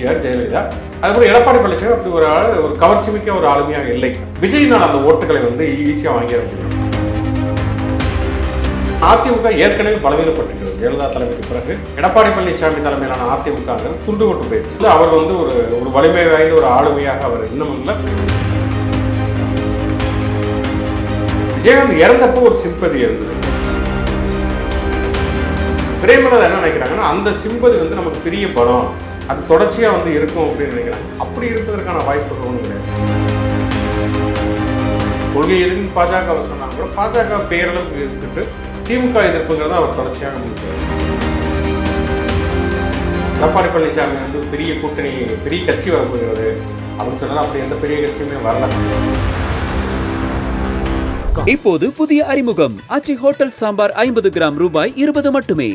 எம்ஜிஆர், ஜெயலலிதா. அதுபோல எடப்பாடி பழனிசாமி அப்படி ஒரு ஆள், ஒரு கவர்ச்சி மிக்க ஒரு ஆளுமையாக இல்லை. விஜயினால் அந்த ஓட்டுகளை வந்து ஈஸியாக வாங்கிட முடியும். அதிமுக ஏற்கனவே பலவீனப்பட்டிருக்கிறது. ஜெயலலிதா தலைமைக்கு பிறகு எடப்பாடி பழனிசாமி தலைமையிலான அதிமுக துண்டு கொட்டு போயிடுச்சு. அவர் வந்து ஒரு வலிமை வாய்ந்த ஒரு ஆளுமையாக அவர் இன்னும் இல்லை. விஜயகாந்த் இறந்தப்போ ஒரு சிம்பதி இருந்தது. பிரேமலதா என்ன நினைக்கிறாங்கன்னா, அந்த சிம்பதி வந்து நமக்கு பெரிய படம், அது தொடர்ச்சியாக வந்து இருக்கும் அப்படின்னு நினைக்கிறாங்க. அப்படி இருப்பதற்கான வாய்ப்புகள் ஒன்றும் கிடையாது. கொள்கை எதிர்ப்பு பாஜக சொன்னாங்க கூட, பாஜக பேரளவுக்கு இருந்துட்டு திமுக எதிர்ப்புங்கிறத அவர் தொடர்ச்சியாக முடிக்கிறார். எடப்பாடி பழனிசாமி வந்து பெரிய கூட்டணி, பெரிய கட்சி வரப்போகிறது அப்படின்னு சொன்னாலும் அப்படி எந்த பெரிய கட்சியுமே வரல. இப்போது புதிய அறிமுகம் ஆச்சி ஹோட்டல் சாம்பார் 50 கிராம் ரூபாய் 20 மட்டுமே.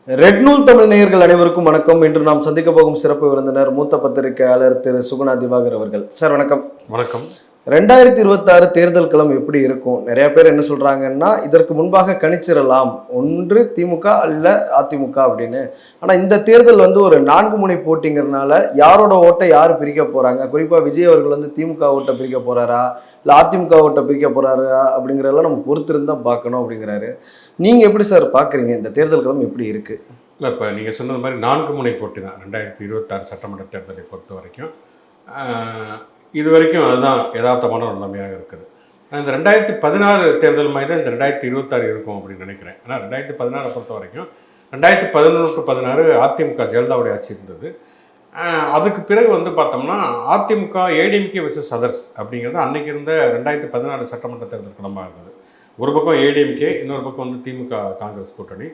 ரெட் நூல் தமிழ் நேயர்கள் அனைவருக்கும் வணக்கம். இன்று நாம் சந்திக்க போகும் சிறப்பு விருந்தினர் மூத்த பத்திரிகையாளர் திரு சுகுணா திவாகர் அவர்கள். சார் வணக்கம். வணக்கம். 2026 தேர்தல் களம் எப்படி இருக்கும்? நிறைய பேர் என்ன சொல்றாங்கன்னா, இதற்கு முன்பாக கணிச்சிடலாம், ஒன்று திமுக அல்ல அதிமுக அப்படின்னு. ஆனா இந்த தேர்தல் வந்து ஒரு 4 முனை போட்டிங்கிறதுனால யாரோட ஓட்டை யார் பிரிக்க போறாங்க, குறிப்பா விஜய் அவர்கள் வந்து திமுக ஓட்டை பிரிக்க போறாரா இல்லை அதிமுக ஓட்டை பிரிக்க போறாரா அப்படிங்கிறதெல்லாம் நம்ம பொறுத்திருந்தா பார்க்கணும் அப்படிங்கிறாரு. நீங்க எப்படி சார் பாக்குறீங்க, இந்த தேர்தல் களம் எப்படி இருக்கு? இல்லை, இப்போ நீங்கள் சொன்னது மாதிரி 4 முனை போட்டி தான் 2026 சட்டமன்ற தேர்தலை பொறுத்த வரைக்கும். இது வரைக்கும் அதுதான் யதார்த்தமான ஒரு நிலைமையாக இருக்குது. இந்த 2016 தேர்தல் மாதிரி தான் இந்த 2026 இருக்கும் அப்படின்னு நினைக்கிறேன். ஏன்னா 2016 பொறுத்த வரைக்கும் 2011-16 அதிமுக ஜெயலலிதாவுடைய ஆட்சி இருந்தது. அதுக்கு பிறகு வந்து பார்த்தோம்னா அதிமுக ஏடிஎம்கே வெர்சஸ் அதர்ஸ் அப்படிங்கிறது அன்றைக்கி இருந்த 2016 சட்டமன்ற தேர்தல் களமாக இருந்தது. ஒரு பக்கம் ஏடிஎம்கே, இன்னொரு பக்கம் வந்து திமுக காங்கிரஸ் கூட்டணி,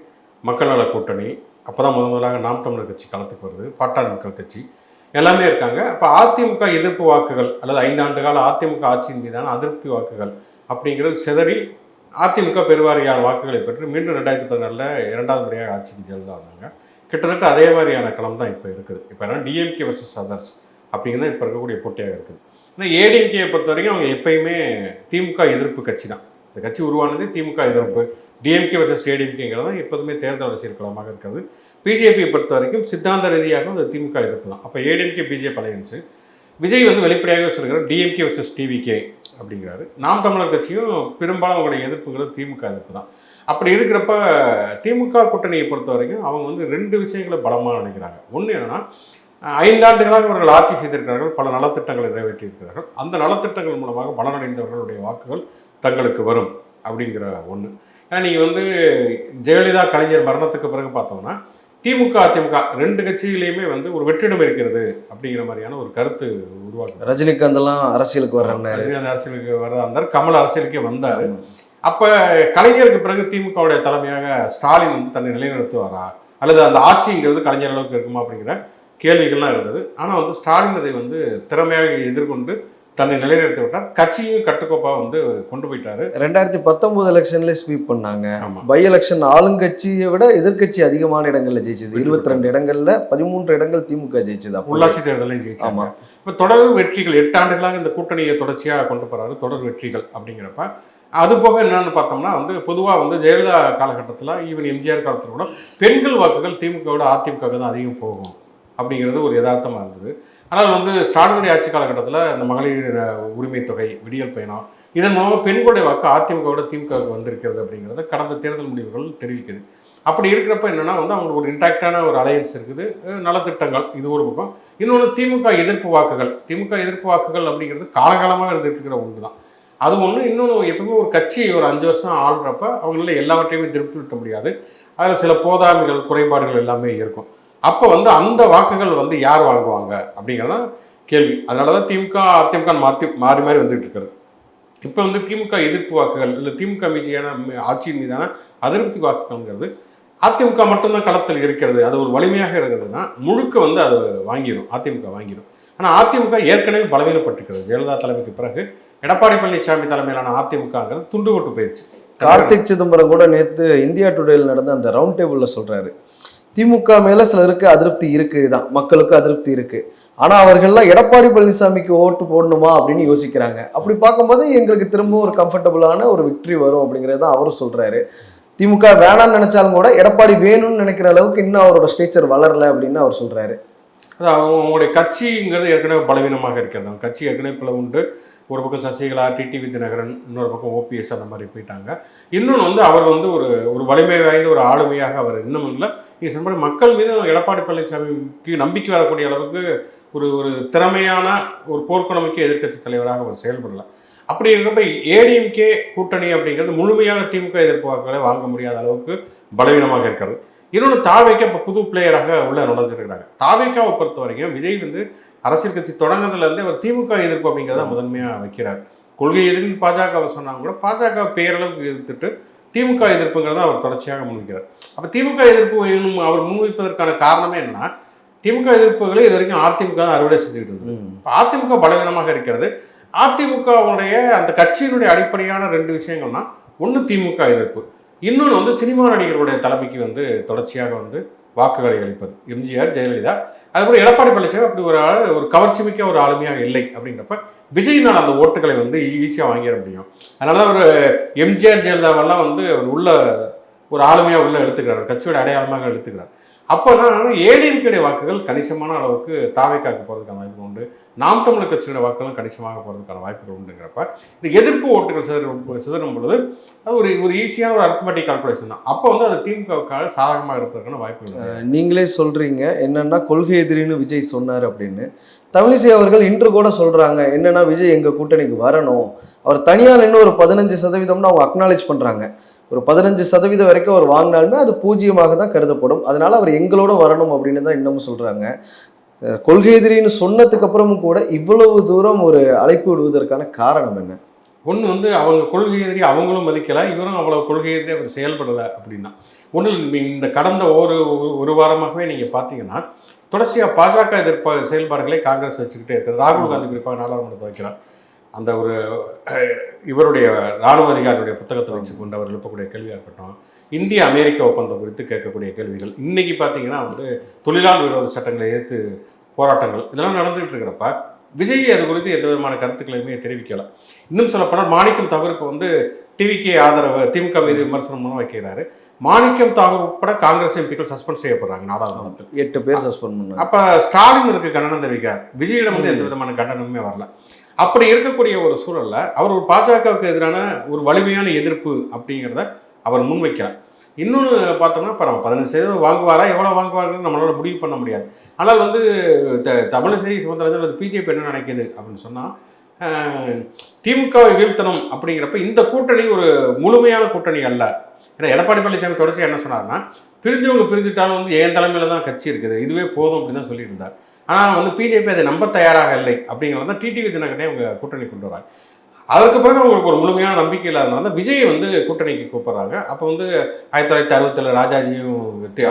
மக்கள் நல கூட்டணி, அப்போ தான் முதலாக நாம் தமிழர் கட்சி களத்துக்கு வருது, பாட்டாளி மக்கள் கட்சி எல்லாமே இருக்காங்க. அப்போ அதிமுக எதிர்ப்பு வாக்குகள் அல்லது 5 ஆண்டு கால அதிமுக ஆட்சியின் மீதான அதிருப்தி வாக்குகள் அப்படிங்கிறது சிதறி அதிமுக பெருவாரியான வாக்குகளை பெற்று மீண்டும் 2016 2வது முறையாக ஆட்சிக்கு ஜெயலலிதா வந்தாங்க. கிட்டத்தட்ட அதே மாதிரியான களம் தான் இப்போ இருக்குது. இப்போ என்ன டிஎம்கே வெர்சஸ் அதர்ஸ் அப்படிங்கிறது இப்போ இருக்கக்கூடிய போட்டியாக இருக்குது. ஆனால் ஏடிஎம்கேயை பொறுத்த வரைக்கும் அவங்க எப்பயுமே திமுக எதிர்ப்பு கட்சி தான். இந்த கட்சி உருவானது திமுக எதிர்ப்பு. டிஎம்கே வெர்சஸ் ஏடிஎம்கேங்கிறது தான் எப்போதுமே தேர்தல் அரசியல் களமாக இருக்கிறது. பிஜேபியை பொறுத்த வரைக்கும் சித்தாந்த ரீதியாக அது திமுக எதிர்ப்பு தான். அப்போ ஏடிஎம்கே பிஜேபி அலையன்ஸு. விஜய் வந்து வெளிப்படையாக சொல்கிறார் டிஎம்கே வெர்சஸ் டிவிகே அப்படிங்கிறாரு. நாம் தமிழர் கட்சியும் பெரும்பாலும் அவங்களுடைய எதிர்ப்புங்கிறது திமுக எதிர்ப்பு தான். அப்படி இருக்கிறப்ப திமுக கூட்டணியை பொறுத்த வரைக்கும் அவங்க வந்து 2 விஷயங்களை பலமாக நினைக்கிறாங்க. ஒன்று என்னென்னா, 5 ஆண்டுகளாக அவர்கள் ஆட்சி செய்திருக்கிறார்கள், பல நலத்திட்டங்களை நிறைவேற்றியிருக்கிறார்கள். அந்த நலத்திட்டங்கள் மூலமாக பலனடைந்தவர்களுடைய வாக்குகள் தங்களுக்கு வரும் அப்படிங்கிற ஒன்று. ஏன்னா நீங்கள் வந்து ஜெயலலிதா கலைஞர் மரணத்துக்கு பிறகு பார்த்தோம்னா திமுக அதிமுக 2 கட்சியிலையுமே வந்து ஒரு வெற்றிடம் இருக்கிறது அப்படிங்கிற மாதிரியான ஒரு கருத்து உருவாக்கு. ரஜினிகாந்த் எல்லாம் அரசியலுக்கு வர்றாரு, ரஜினிகாந்த் அரசியலுக்கு வர்றதா இருந்தார், கமல் அரசியலுக்கே வந்தார். அப்போ கலைஞருக்கு பிறகு திமுகவுடைய தலைமையாக ஸ்டாலின் வந்து தன்னை நிலைநிறுத்துவாரா அல்லது அந்த ஆட்சிங்கிறது கலைஞர் அளவுக்கு இருக்குமா அப்படிங்கிற கேள்விகள்லாம் இருந்தது. ஆனால் வந்து ஸ்டாலின் அதை வந்து திறமையாக எதிர்கொண்டு தன்னை நிலைநிறுத்தி விட்டார். கட்சியும் கட்டுக்கோப்பாக வந்து கொண்டு போயிட்டாரு. 2019 எலெக்ஷன்ல ஸ்வீப் பண்ணாங்க. பை எலெக்ஷன் ஆளுங்கட்சியை விட எதிர்கட்சி அதிகமான இடங்கள்ல ஜெயிச்சது. 22 இடங்கள்ல 13 இடங்கள் திமுக ஜெயிச்சது. உள்ளாட்சி தேர்தலையும் ஜெயிச்சு. ஆமா, இப்போ தொடர் வெற்றிகள் 8 ஆண்டுகளாக இந்த கூட்டணியை தொடர்ச்சியாக கொண்டு போறாரு. தொடர் வெற்றிகள் அப்படிங்கிறப்ப அது போக என்னன்னு பார்த்தோம்னா வந்து பொதுவாக வந்து ஜெயலலிதா காலகட்டத்தில் ஈவன் எம்ஜிஆர் காலத்தில் கூட பெண்கள் வாக்குகள் திமுகவோட அதிமுக தான் அதிகம் போகும் அப்படிங்கிறது ஒரு யதார்த்தமாக இருந்தது. ஆனால் வந்து ஸ்டாலினுடைய ஆட்சி காலகட்டத்தில் இந்த மகளிர் உரிமை தொகை, விடியல் பயணம், இதன் மூலமாக பெண்களுடைய வாக்கு அதிமுகவோட திமுகவுக்கு வந்திருக்கிறது அப்படிங்கிறத கடந்த தேர்தல் முடிவுகள் தெரிவிக்குது. அப்படி இருக்கிறப்ப என்னென்னா வந்து அவங்களுக்கு ஒரு இன்டாக்டான ஒரு அலையன்ஸ் இருக்குது, நலத்திட்டங்கள் இது ஒரு பக்கம். இன்னொன்று திமுக எதிர்ப்பு வாக்குகள். திமுக எதிர்ப்பு வாக்குகள் அப்படிங்கிறது காலகாலமாக இருந்துட்டு இருக்கிற ஒன்று தான். அது ஒன்று. இன்னொன்று, எப்பவுமே ஒரு கட்சி ஒரு 5 வருஷம் ஆள்றப்ப அவங்களால எல்லாவற்றையுமே திருப்திப்படுத்த முடியாது. அதில் சில போதாமைகள், குறைபாடுகள் எல்லாமே இருக்கும். அப்போ வந்து அந்த வாக்குகள் வந்து யார் வாங்குவாங்க அப்படிங்கிறதான் கேள்வி. அதனால தான் திமுக அதிமுக மாறி மாறி வந்துட்டு இருக்கிறது. இப்போ வந்து திமுக எதிர்ப்பு வாக்குகள் இல்லை திமுக மீதான ஆட்சியின் மீதான அதிருப்தி வாக்குகள்ங்கிறது அதிமுக மட்டும்தான் களத்தில் இருக்கிறது. அது ஒரு வலிமையாக இருக்கிறதுனா முழுக்க வந்து அது வாங்கிடும், அதிமுக வாங்கிடும். ஆனால் அதிமுக ஏற்கனவே பலவீனப்பட்டிருக்கிறது. ஜெயலலிதா தலைமைக்கு பிறகு எடப்பாடி பழனிசாமி தலைமையிலான அதிமுகங்கிறது துண்டு கொட்டு போயிடுச்சு. கார்த்திக் சிதம்பரம் கூட நேற்று இந்தியா டுடேல நடந்த அந்த ரவுண்ட் டேபிள்ல சொல்றாரு, திமுக மேல சிலருக்கு அதிருப்தி இருக்குதான், மக்களுக்கு அதிருப்தி இருக்கு, ஆனா அவர்கள்லாம் எடப்பாடி பழனிசாமிக்கு ஓட்டு போடணுமா அப்படின்னு யோசிக்கிறாங்க. அப்படி பார்க்கும்போது எங்களுக்கு திரும்ப ஒரு கம்ஃபர்டபுளான ஒரு விக்டரி வரும் அப்படிங்கிறத அவரும் சொல்றாரு. திமுக வேணாம்னு நினைச்சாலும் கூட எடப்பாடி வேணும்னு நினைக்கிற அளவுக்கு இன்னும் அவரோட ஸ்டேச்சர் வளரல அப்படின்னு அவர் சொல்றாரு. அது அவங்களுடைய கட்சிங்கிறது ஏற்கனவே பலவீனமாக இருக்கிறது. அவங்க கட்சி ஏற்கனவே பிளவுண்டு ஒரு பக்கம் சசிகலா, டிடிவி தினகரன், இன்னொரு பக்கம் ஓபிஎஸ் அந்த மாதிரி போயிட்டாங்க. இன்னொன்று வந்து அவர் வந்து ஒரு வலிமை வாய்ந்த ஒரு ஆளுமையாக அவர் இன்னும் இல்லை. நீங்கள் சொன்ன மாதிரி மக்கள் மீதும் எடப்பாடி பழனிசாமிக்கு நம்பிக்கை வரக்கூடிய அளவுக்கு ஒரு திறமையான ஒரு போர்க்குணமிக்க எதிர்க்கட்சி தலைவராக அவர் செயல்படல. அப்படி இருக்கிறப்ப ஏடிஎம்கே கூட்டணி அப்படிங்கிறது முழுமையாக திமுக எதிர்ப்பு வாக்குகளை வாங்க முடியாத அளவுக்கு பலவீனமாக இருக்கிறது. இன்னொன்று தாவேக்கா இப்போ புது பிளேயராக உள்ள நுழைஞ்சிருக்கிறாங்க. தாவேக்காவை பொறுத்த வரைக்கும் விஜய் வந்து அரசியல் கட்சி தொடங்கினதுலேருந்தே அவர் திமுக எதிர்ப்பு அப்படிங்கிறத முதன்மையாக வைக்கிறார். கொள்கை எதிர்ப்பு பாஜகவை சொன்னாங்க கூட பாஜக பேரளவுக்கு எதிர்த்துட்டு திமுக எதிர்ப்புங்கிறத அவர் தொடர்ச்சியாக முன்வைக்கிறார். அப்போ திமுக எதிர்ப்பு அவர் முன்வைப்பதற்கான காரணமே என்னன்னா, திமுக எதிர்ப்புகளை இது வரைக்கும் அதிமுக தான் அறுவடை செஞ்சுக்கிட்டு இருந்தது. இப்போ அதிமுக பலவீனமாக இருக்கிறது. அதிமுகவுடைய அந்த கட்சியினுடைய அடிப்படையான 2 விஷயங்கள்னா, ஒன்று திமுக எதிர்ப்பு, இன்னொன்று வந்து சினிமா நடிகர்களுடைய தலைமைக்கு வந்து தொடர்ச்சியாக வந்து வாக்குகளை அளிப்பது. எம்ஜிஆர், ஜெயலலிதா, அதுபோல் எடப்பாடி பழனிசாமி அப்படி ஒரு ஆள் ஒரு கவர்ச்சி மிக்க ஒரு ஆளுமையாக இல்லை. அப்படிங்கிறப்ப விஜயினால் அந்த ஓட்டுகளை வந்து ஈஸியாக வாங்கிட முடியும். அதனால தான் ஒரு எம்ஜிஆர், ஜெயலலிதாவெல்லாம் வந்து உள்ள ஒரு ஆளுமையாக உள்ள எடுத்துக்கிறார், கட்சியோட அடையாளமாக எடுத்துக்கிறார். அப்போ என்ன ஏடிஎம்கே வாக்குகள் கணிசமான அளவுக்கு தாவேக்காக்கு போகிறதுக்கான வாய்ப்பு உண்டு. நாம் தமிழர் கட்சியோட வாக்குகளும் கணிசமாக போகிறதுக்கான வாய்ப்புகள் உண்டுங்கிறப்ப இந்த எதிர்ப்பு ஓட்டுகள் சிதறும் பொழுது அது ஒரு ஈஸியான ஒரு அரித்மெட்டிக் கால்குலேஷன் தான். அப்போ வந்து அது திமுகவுக்காக சாதகமாக இருப்பதற்கான வாய்ப்புகள். நீங்களே சொல்றீங்க என்னன்னா கொள்கை எதிரின்னு விஜய் சொன்னார் அப்படின்னு. தமிழிசை அவர்கள் இன்று கூட சொல்றாங்க என்னன்னா விஜய் எங்க கூட்டணிக்கு வரணும், அவர் தனியார் இன்னும் ஒரு 15% அவங்க அக்னாலேஜ் பண்றாங்க. ஒரு 15% வரைக்கும் அவர் வாங்கினாலுமே அது பூஜ்ஜியமாக தான் கருதப்படும். அதனால அவர் எங்களோட வரணும் அப்படின்னு தான் இன்னமும் சொல்றாங்க. கொள்கை எதிரின்னு சொன்னதுக்கு அப்புறமும் கூட இவ்வளவு தூரம் ஒரு அழைப்பு விடுவதற்கான காரணம் என்ன? ஒன்று வந்து அவங்க கொள்கை எதிரி அவங்களும் மதிக்கலை, இவரும் அவ்வளோ கொள்கை எதிரி அவர் செயல்படலை அப்படின்னா. ஒன்று இந்த கடந்த ஒரு வாரமாகவே நீங்கள் பார்த்தீங்கன்னா தொடர்ச்சியாக பாஜக எதிர்ப்பு செயல்பாடுகளை காங்கிரஸ் வச்சுக்கிட்டே இருக்குது. ராகுல் காந்தி குறிப்பாக நாடாளுமன்றத்தை வைக்கிறார். அந்த ஒரு இவருடைய இராணுவ அதிகாரியுடைய புத்தகத்தை வச்சு கொண்டு அவர் எழுப்பக்கூடிய கேள்வியாக இருக்கட்டும், இந்திய அமெரிக்க ஒப்பந்தம் குறித்து கேட்கக்கூடிய கேள்விகள், இன்றைக்கி பார்த்தீங்கன்னா வந்து தொழிலாளர் விரோத சட்டங்களை எதிர்த்து போராட்டங்கள் இதெல்லாம் நடந்துகிட்டு இருக்கிறப்ப விஜய் அது குறித்து எந்த விதமான கருத்துக்களையுமே தெரிவிக்கலை. இன்னும் சொல்லப்போனால் மாணிக்கம் தாகூருக்கு வந்து டிவிக்கு ஆதரவு திமுக மீது விமர்சனம் மூலம் வைக்கிறாரு. மாணிக்கம் தாகூர் உட்பட காங்கிரஸ் எம்பிக்கள் சஸ்பெண்ட் செய்யப்படுறாங்க நாடாளுமன்றத்தில். 8 பேர் சஸ்பெண்ட் பண்ணாங்க. அப்போ ஸ்டாலின் இதுக்கு கண்டனம் தெரிவிக்கிறார். விஜயிடம் வந்து எந்த விதமான கண்டனமுமே வரல. அப்படி இருக்கக்கூடிய ஒரு சூழல்ல அவர் ஒரு பாஜகவுக்கு எதிரான ஒரு வலிமையான எதிர்ப்பு அப்படிங்கிறத அவர் முன்வைக்கிறார். இன்னொன்று பார்த்தோம்னா இப்போ நம்ம 15% வாங்குவாரா, எவ்வளோ வாங்குவாருன்னு நம்மளால முடிவு பண்ண முடியாது. ஆனால் வந்து தமிழிசை சுமந்திரன் அது பிஜேபி என்ன நினைக்கிது அப்படின்னு சொன்னால், திமுகவை வீழ்த்தணும் அப்படிங்கிறப்ப இந்த கூட்டணி ஒரு முழுமையான கூட்டணி அல்ல. ஏன்னா எடப்பாடி பழனிசாமி தொடர்ச்சி என்ன சொன்னார்னா, பிரிஞ்சவங்க பிரிஞ்சுட்டாலும் வந்து என் தலைமையில் தான் கட்சி இருக்குது, இதுவே போதும் அப்படின்னு தான் சொல்லிட்டு இருந்தார். ஆனால் வந்து பிஜேபி அதை நம்ப தயாராக இல்லை அப்படிங்கிறது தான் டிடிவி தினகரனே அவங்க கூட்டணி கொண்டு வராங்க. அதற்கு பிறகு அவங்களுக்கு ஒரு முழுமையான நம்பிக்கை இல்லாதனால தான் விஜயை வந்து கூட்டணிக்கு கூப்பிட்றாங்க. அப்போ வந்து 1967 ராஜாஜியும்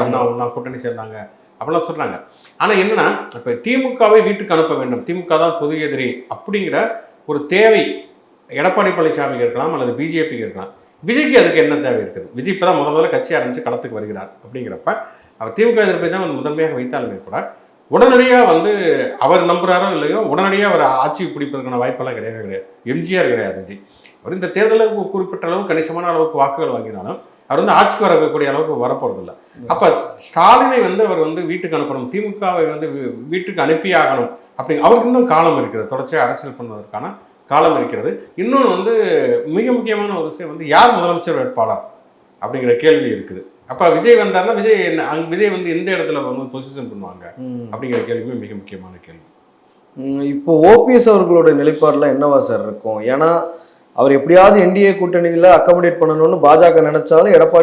அண்ணா கூட்டணி சேர்ந்தாங்க அப்படிலாம் சொல்கிறாங்க. ஆனால் என்னன்னா இப்போ திமுகவை வீட்டுக்கு அனுப்ப வேண்டும், திமுக தான் பொது எதிரி அப்படிங்கிற ஒரு தேவை எடப்பாடி பழனிசாமிக்கு இருக்கலாம் அல்லது பிஜேபிக்கு இருக்கலாம். விஜய்க்கு அதுக்கு என்ன தேவை இருக்குது? விஜய் இப்போ தான் முதல்ல கட்சி ஆரம்பித்து களத்துக்கு வருகிறார். அப்படிங்கிறப்ப அவர் திமுக எதிர்ப்பை தான் முதன்மையாக வைத்தாலுமே கூட உடனடியாக வந்து அவர் நம்புகிறாரோ இல்லையோ உடனடியாக அவர் ஆட்சி பிடிப்பதற்கான வாய்ப்பெல்லாம் கிடையாது. எம்ஜிஆர் கிடையாது விஜய். அவர் இந்த தேர்தலுக்கு குறிப்பிட்ட அளவு கணிசமான அளவுக்கு வாக்குகள் வாங்கினாலும் அவர் வந்து ஆட்சிக்கு வரக்கூடிய அளவுக்கு வரப்போறதில்லை. அப்போ ஸ்டாலினை வந்து அவர் வந்து வீட்டுக்கு அனுப்பணும், திமுகவை வந்து வீட்டுக்கு அனுப்பியாகணும் அப்படிங்க அவருக்கு இன்னும் காலம் இருக்கிறது, தொடர்ச்சியாக அரசியல் பண்ணுவதற்கான காலம் இருக்கிறது. இன்னொன்று வந்து மிக முக்கியமான ஒரு விஷயம் வந்து யார் முதலமைச்சர் வேட்பாளர் அப்படிங்கிற கேள்வி இருக்குது. அப்போ விஜய் வந்தார்னா விஜய் வந்து எந்த இடத்துல வந்து பொசிஷன் பண்ணுவாங்க அப்படிங்கிற கேள்வியுமே மிக முக்கியமான கேள்வி. இப்போ ஓபிஎஸ் அவர்களோட நிலைப்பாடுலாம் என்னவா சார் இருக்கும்? ஏன்னா அவர் எப்படியாவது என்டிஏ கூட்டணியில் அக்கமடேட் பண்ணணும்னு பாஜக நினைச்சாலும் எடப்பாடி